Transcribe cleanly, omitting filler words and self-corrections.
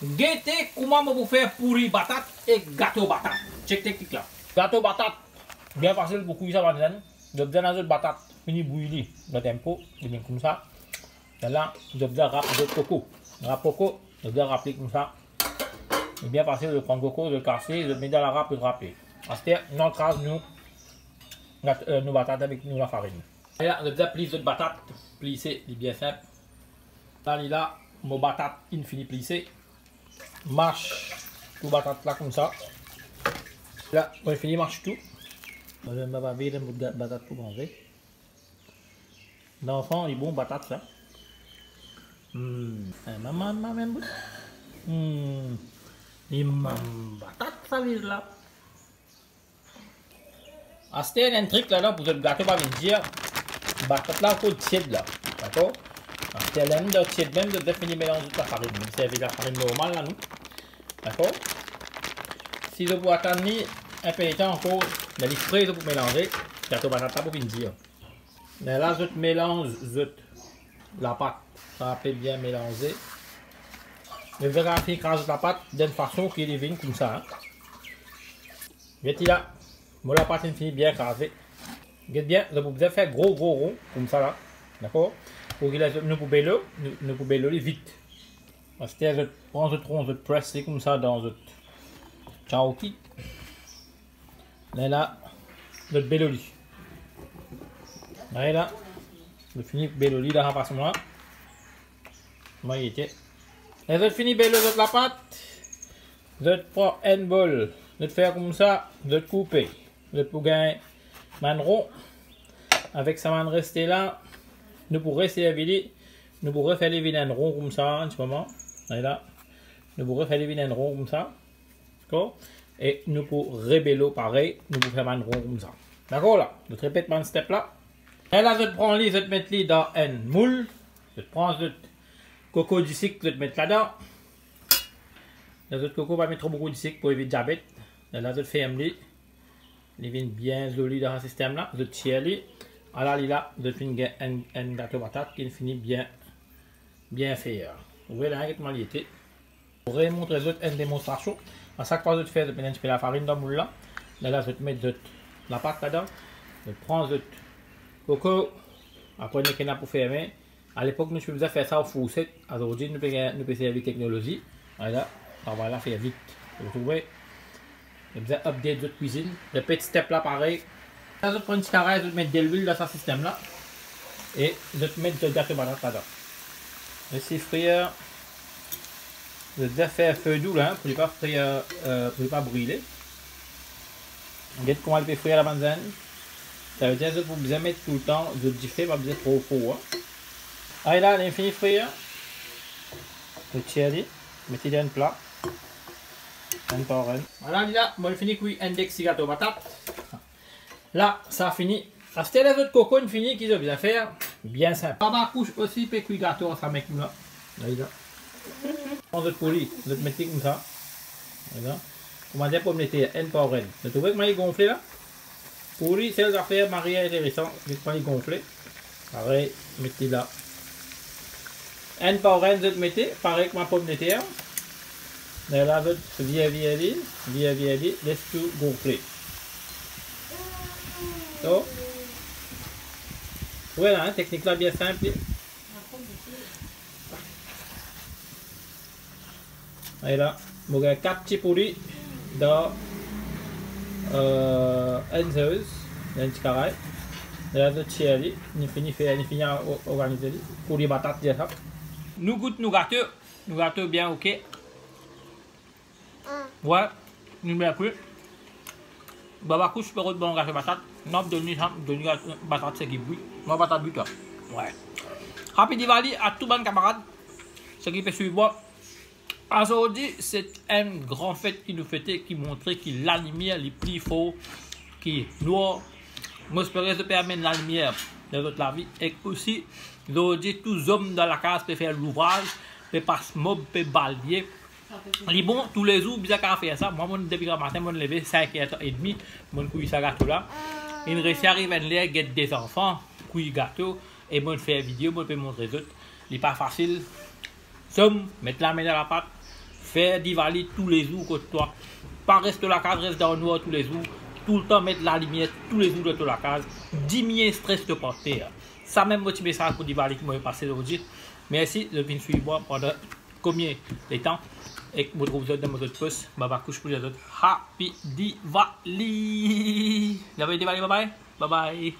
Guettez comment vous faire pourri batate et gâteau batate. Check technique là. Gâteau batate, bien facile pour cuire ça maintenant. Je vais dans une batate, fini bouillir dans tempo, bien comme ça. Et là, je vais râper de coco. Râpe coco, je vais râper comme ça. C'est bien facile de prendre coco, de le casser, de le mettre dans la râpe et de râper. Ensuite, on écrase nos batates avec nous la farine. Et là, je vais plier cette batate, plisser, c'est bien simple. Là, mon batate, il finit plissé. Mâche tout batate là comme ça. Là, on finit mâche tout. Je vais me baver un bout de batate pour manger. L'enfant, il est bon batate ça. Maman, maman, il m'a batate ça vise là. Ah, c'était un truc là pour que le gâteau va me dire. Batate là, il faut tiède là. D'accord? C'est l'aime de tiède même de finir mélanger toute la farine. C'est avec la farine normale là, nous. D'accord? Si je vous attendre un peu de temps encore, mais les frais pour mélanger, gâteau batata pour finir. Mais là, je mélange la pâte. Ça peut bien mélanger. Je vais rafler écraser la pâte d'une façon qui devine comme ça. Hein. Voyez là, moi la pâte est finie bien écrasée. Regardez bien, je vais faire gros rond comme ça là. D'accord? Pour que nous pouvons béloler vite. Parce que je prends ce tronc, je presse comme ça dans le chaouki. Et là, je béloli. Et là, je finis béloli dans la façon là. Moi, il était. Et je finis béloler la pâte. Je prends un bol. Je fais comme ça, je couper. Je peux gagner man rond. Avec sa man rester là. Nous pourrons rester la vidéo. Nous pourrons faire les vilains ronds comme ça en ce moment. Et là, nous pourrons faire les vilains ronds comme ça. D'accord? Et nous pourrons rebello pareil. Nous pourrons faire un rond comme ça. D'accord là? Je te répète mon step là. Et là, je te prends les, je te mets les dans un moule. Je te prends le coco du sucre, je te mets là-dedans. Les autres coco, va mettre trop beaucoup de sucre pour éviter le diabète. Et là, je te ferme les. Les vignes bien jolies dans ce système là. Je te tire les. Alors là, je finis un gâteau batate qui finit bien fait. Vous voyez là, comment il était. Je vais vous montrer une démonstration. À chaque fois que je fais, je mets un petit peu la farine dans le moule là. Là, je vais mettre la pâte là-dedans. Je prends le coco. Après, je vais pour fermer. À l'époque, nous faisions faire ça au fourchette. Aujourd'hui, nous pouvons servir technologie. Voilà, on va la faire vite. Vous trouvez? Je vais update votre cuisine. Le petit step là, pareil. Là, je prends une petite carré, je vais mettre de l'huile dans ce système là. Et je vais mettre le gâteau batate là-dedans. Le frire. Je vais faire feu doux là, pour ne pas frire, pour ne pas brûler. Regardez comment elle peut frire la benzène. Ça veut dire que vous besoin mettre tout le temps, je dis fait, pas besoin trop fort. Hein. Allez là, elle est finie frire. Le cherry, mettez dans un plat. Un par un. Voilà, là, moi, je finis cuire un dexi gâteau batate. Là, ça a fini. C'était les autres cocos finis qu'ils ont bien faire. Bien simple. Baba couche aussi, puis cuire gâteau, ça met là. Là. On va couler, on va mettre comme ça. Là. Comment dire pour mettre un par un. Vous trouvez comment il est gonflé là? Pourri, c'est l'affaire Marie intéressant. Vous comment il est gonflé. Pareil, mettez là. Un par un, vous mettez, pareil que ma pomme de terre. Là, vous laisse tout gonfler. So. Voilà, hein, technique là bien simple. Et là, vous avez 4 petits pourris dans une sauce, dans un petit carré. Là, vous tirez, vous finissez à organiser pour les batates. Nous goûtons nos gâteaux bien ok. Ouais, nous bien cuit. Baba couche pour bon gâteau batate. Non, donner batate c'est qui bouille. Moi batate bouille toi. Ouais. Happy Diwali à tous mes camarades. Ce qui fait suivre. Aujourd'hui, c'est un grand fête qui nous fêtait, qui montrait que la lumière est plus fort, qui est noir. Moi, j'espère que ça permet la lumière de toute la vie. Et aussi, aujourd'hui, tous les hommes dans la case peuvent faire l'ouvrage, peuvent passer mob, peuvent balayer. Les bons, tous les jours, bien qu'à faire ça. Moi, depuis le matin, je me lever 5h30, je cuis ce gâteau là. Il réussit à arriver à l'air, des enfants, cuire gâteau, et je fais une vidéo, je peux montrer les autres. Il n'est pas facile. Somme, mettre la main dans la pâte, Faire Diwali tous les jours que toi. Pas rester la case, reste dans le noir tous les jours. Tout le temps mettre la lumière tous les jours de la case. Diminuer le stress de porter. Ça même motivé ça pour Diwali qui m'a passé aujourd'hui. Merci de venir suivre moi pendant combien de temps. Et vous retrouvez dans mon autre post. Baba couche pour les autres. Happy Diwali. Bye bye. Bye bye.